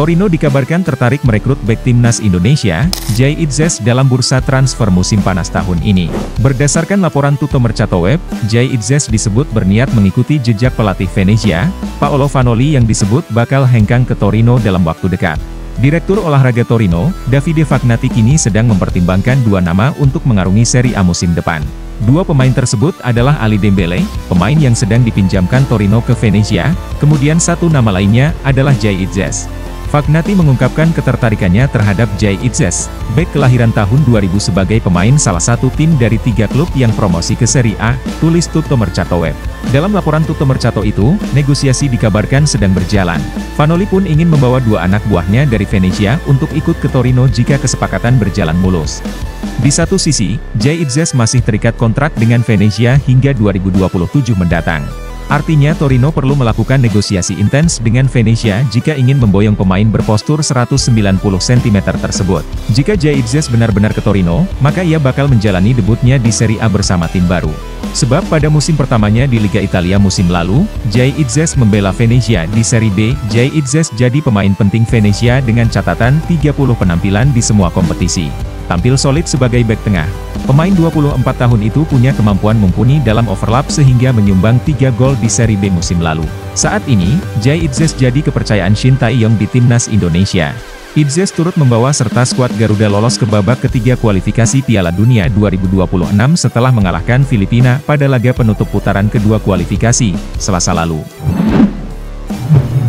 Torino dikabarkan tertarik merekrut bek timnas Indonesia, Jay Itzes dalam bursa transfer musim panas tahun ini. Berdasarkan laporan Tutto Mercato Web, Jay Itzes disebut berniat mengikuti jejak pelatih Venezia, Paolo Vanoli yang disebut bakal hengkang ke Torino dalam waktu dekat. Direktur olahraga Torino, Davide Fagnati kini sedang mempertimbangkan dua nama untuk mengarungi Serie A musim depan. Dua pemain tersebut adalah Ali Dembele, pemain yang sedang dipinjamkan Torino ke Venezia, kemudian satu nama lainnya adalah Jay Itzes. Fagnati mengungkapkan ketertarikannya terhadap Jay Itzes, bek kelahiran tahun 2000 sebagai pemain salah satu tim dari 3 klub yang promosi ke Serie A, tulis Tutto Mercato Web. Dalam laporan Tutto Mercato itu, negosiasi dikabarkan sedang berjalan. Vanoli pun ingin membawa dua anak buahnya dari Venezia untuk ikut ke Torino jika kesepakatan berjalan mulus. Di satu sisi, Jay Itzes masih terikat kontrak dengan Venezia hingga 2027 mendatang. Artinya Torino perlu melakukan negosiasi intens dengan Venezia jika ingin memboyong pemain berpostur 190 cm tersebut. Jika Jay Itzes benar-benar ke Torino, maka ia bakal menjalani debutnya di Serie A bersama tim baru. Sebab pada musim pertamanya di Liga Italia musim lalu, Jay Itzes membela Venezia di Serie B. Jay Itzes jadi pemain penting Venezia dengan catatan 30 penampilan di semua kompetisi. Tampil solid sebagai bek tengah. Pemain 24 tahun itu punya kemampuan mumpuni dalam overlap sehingga menyumbang 3 gol di Serie B musim lalu. Saat ini, Jay Itzes jadi kepercayaan Shin Tae-yong di timnas Indonesia. Itzes turut membawa serta skuad Garuda lolos ke babak ketiga kualifikasi Piala Dunia 2026 setelah mengalahkan Filipina pada laga penutup putaran kedua kualifikasi, Selasa lalu.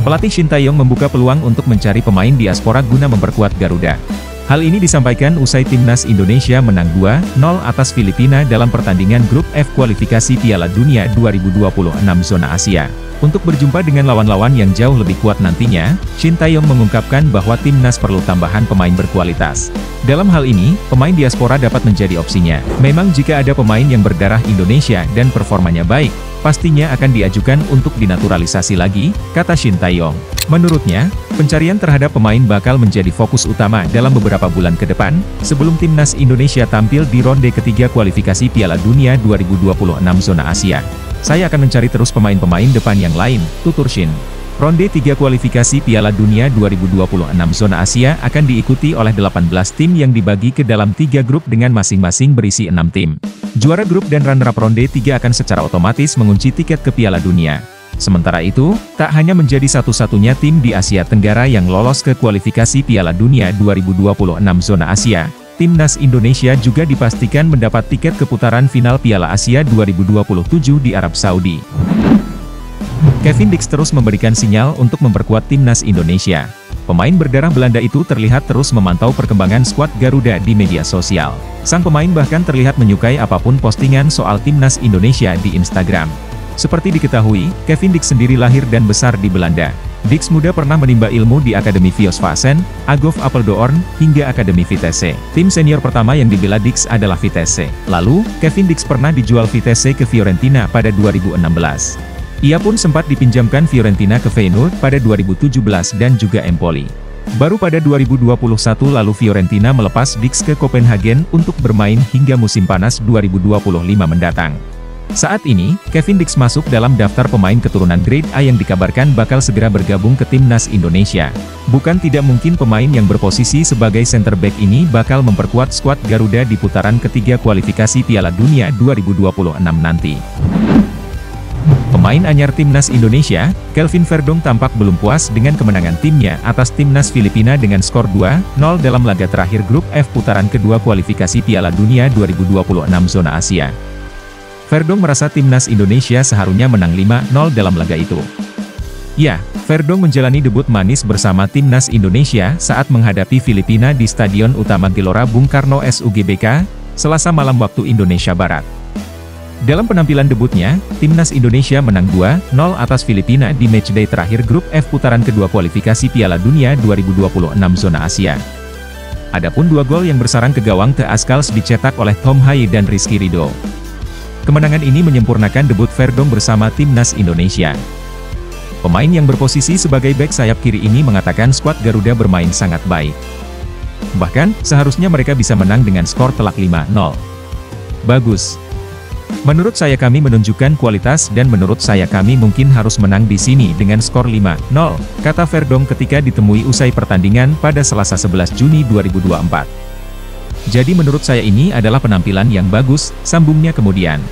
Pelatih Shin Tae-yong membuka peluang untuk mencari pemain diaspora guna memperkuat Garuda. Hal ini disampaikan usai timnas Indonesia menang 2-0 atas Filipina dalam pertandingan grup F kualifikasi Piala Dunia 2026 zona Asia. Untuk berjumpa dengan lawan-lawan yang jauh lebih kuat nantinya, Shin Tae-yong mengungkapkan bahwa timnas perlu tambahan pemain berkualitas. Dalam hal ini, pemain diaspora dapat menjadi opsinya. Memang jika ada pemain yang berdarah Indonesia dan performanya baik, pastinya akan diajukan untuk dinaturalisasi lagi, kata Shin Tae-yong. Menurutnya, pencarian terhadap pemain bakal menjadi fokus utama dalam beberapa bulan ke depan, sebelum timnas Indonesia tampil di ronde ketiga kualifikasi Piala Dunia 2026 zona Asia. Saya akan mencari terus pemain-pemain depan yang lain, tutur Shin. Ronde 3 kualifikasi Piala Dunia 2026 zona Asia akan diikuti oleh 18 tim yang dibagi ke dalam 3 grup dengan masing-masing berisi 6 tim. Juara grup dan runner-up ronde 3 akan secara otomatis mengunci tiket ke Piala Dunia. Sementara itu, tak hanya menjadi satu-satunya tim di Asia Tenggara yang lolos ke kualifikasi Piala Dunia 2026 zona Asia, timnas Indonesia juga dipastikan mendapat tiket ke putaran final Piala Asia 2027 di Arab Saudi. Kevin Dix terus memberikan sinyal untuk memperkuat timnas Indonesia. Pemain berdarah Belanda itu terlihat terus memantau perkembangan skuad Garuda di media sosial. Sang pemain bahkan terlihat menyukai apapun postingan soal timnas Indonesia di Instagram. Seperti diketahui, Kevin Dix sendiri lahir dan besar di Belanda. Dix muda pernah menimba ilmu di Akademi Viosvasen, Agov Apeldoorn, hingga Akademi Vitesse. Tim senior pertama yang dibela Dix adalah Vitesse. Lalu, Kevin Dix pernah dijual Vitesse ke Fiorentina pada 2016. Ia pun sempat dipinjamkan Fiorentina ke Feyenoord pada 2017 dan juga Empoli. Baru pada 2021 lalu Fiorentina melepas Dix ke Copenhagen untuk bermain hingga musim panas 2025 mendatang. Saat ini, Kevin Dix masuk dalam daftar pemain keturunan Grade A yang dikabarkan bakal segera bergabung ke timnas Indonesia. Bukan tidak mungkin pemain yang berposisi sebagai center back ini bakal memperkuat skuad Garuda di putaran ketiga kualifikasi Piala Dunia 2026 nanti. Pemain anyar timnas Indonesia, Kelvin Verdong tampak belum puas dengan kemenangan timnya atas timnas Filipina dengan skor 2-0 dalam laga terakhir grup F putaran kedua kualifikasi Piala Dunia 2026 zona Asia. Verdong merasa timnas Indonesia seharusnya menang 5-0 dalam laga itu. Ya, Verdong menjalani debut manis bersama timnas Indonesia saat menghadapi Filipina di Stadion Utama Gelora Bung Karno SUGBK, Selasa malam waktu Indonesia Barat. Dalam penampilan debutnya, timnas Indonesia menang 2-0 atas Filipina di matchday terakhir grup F putaran kedua kualifikasi Piala Dunia 2026 zona Asia. Adapun 2 gol yang bersarang ke gawang The Ascals dicetak oleh Tom Haye dan Rizky Ridho. Kemenangan ini menyempurnakan debut Verdong bersama timnas Indonesia. Pemain yang berposisi sebagai bek sayap kiri ini mengatakan skuad Garuda bermain sangat baik. Bahkan, seharusnya mereka bisa menang dengan skor telak 5-0. Bagus. Menurut saya kami menunjukkan kualitas dan menurut saya kami mungkin harus menang di sini dengan skor 5-0, kata Verdonk ketika ditemui usai pertandingan pada Selasa 11 Juni 2024. Jadi menurut saya ini adalah penampilan yang bagus, sambungnya kemudian.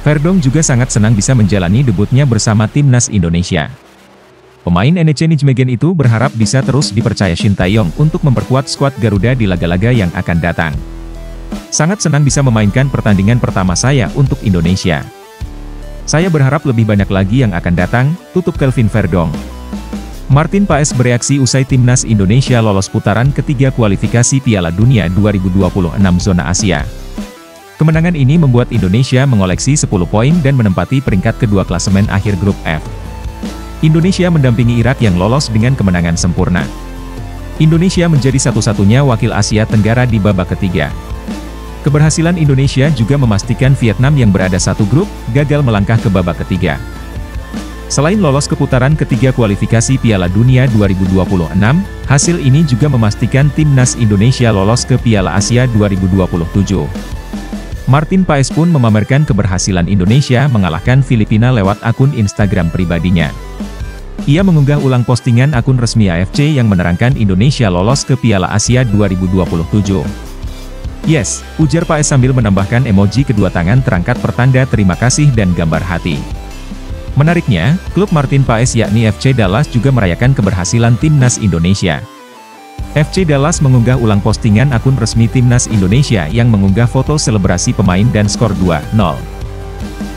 Verdonk juga sangat senang bisa menjalani debutnya bersama Timnas Indonesia. Pemain NEC Nijmegen itu berharap bisa terus dipercaya Shin Tae-yong untuk memperkuat skuad Garuda di laga-laga yang akan datang. Sangat senang bisa memainkan pertandingan pertama saya untuk Indonesia. Saya berharap lebih banyak lagi yang akan datang, tutup Kelvin Verdonk. Martin Paes bereaksi usai Timnas Indonesia lolos putaran ketiga kualifikasi Piala Dunia 2026 zona Asia. Kemenangan ini membuat Indonesia mengoleksi 10 poin dan menempati peringkat kedua klasemen akhir grup F. Indonesia mendampingi Irak yang lolos dengan kemenangan sempurna. Indonesia menjadi satu-satunya wakil Asia Tenggara di babak ketiga. Keberhasilan Indonesia juga memastikan Vietnam yang berada satu grup, gagal melangkah ke babak ketiga. Selain lolos ke putaran ketiga kualifikasi Piala Dunia 2026, hasil ini juga memastikan Timnas Indonesia lolos ke Piala Asia 2027. Martin Paes pun memamerkan keberhasilan Indonesia mengalahkan Filipina lewat akun Instagram pribadinya. Ia mengunggah ulang postingan akun resmi AFC yang menerangkan Indonesia lolos ke Piala Asia 2027. Yes, ujar Paes sambil menambahkan emoji kedua tangan terangkat pertanda terima kasih dan gambar hati. Menariknya, klub Martin Paes yakni FC Dallas juga merayakan keberhasilan Timnas Indonesia. FC Dallas mengunggah ulang postingan akun resmi Timnas Indonesia yang mengunggah foto selebrasi pemain dan skor 2-0.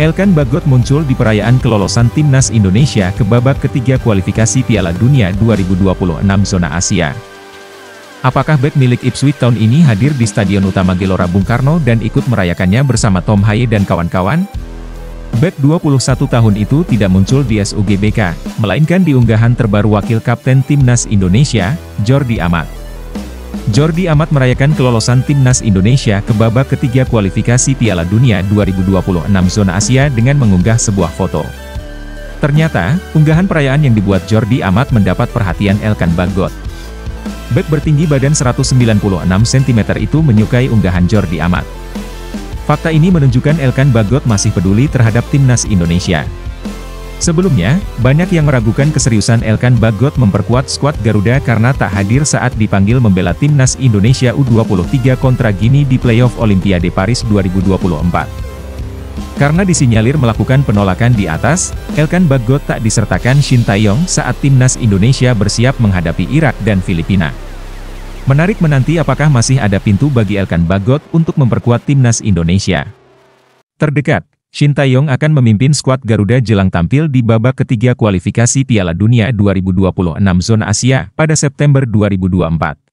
Elkan Bagot muncul di perayaan kelolosan Timnas Indonesia ke babak ketiga kualifikasi Piala Dunia 2026 zona Asia. Apakah bek milik Ipswich tahun ini hadir di Stadion Utama Gelora Bung Karno dan ikut merayakannya bersama Tom Haye dan kawan-kawan? Bek 21 tahun itu tidak muncul di SUGBK, melainkan di unggahan terbaru wakil kapten Timnas Indonesia, Jordi Amat. Jordi Amat merayakan kelolosan Timnas Indonesia ke babak ketiga kualifikasi Piala Dunia 2026 zona Asia dengan mengunggah sebuah foto. Ternyata, unggahan perayaan yang dibuat Jordi Amat mendapat perhatian Elkan Bagot. Bek bertinggi badan 196 cm itu menyukai unggahan Jordi Amat. Fakta ini menunjukkan Elkan Bagot masih peduli terhadap Timnas Indonesia. Sebelumnya, banyak yang meragukan keseriusan Elkan Bagot memperkuat skuad Garuda karena tak hadir saat dipanggil membela Timnas Indonesia U23 kontra Gini di playoff Olimpiade Paris 2024. Karena disinyalir melakukan penolakan di atas, Elkan Bagot tak disertakan Shin Tae-yong saat Timnas Indonesia bersiap menghadapi Irak dan Filipina. Menarik menanti apakah masih ada pintu bagi Elkan Bagot untuk memperkuat Timnas Indonesia. Terdekat, Shin Tae-yong akan memimpin skuad Garuda jelang tampil di babak ketiga kualifikasi Piala Dunia 2026 zona Asia pada September 2024.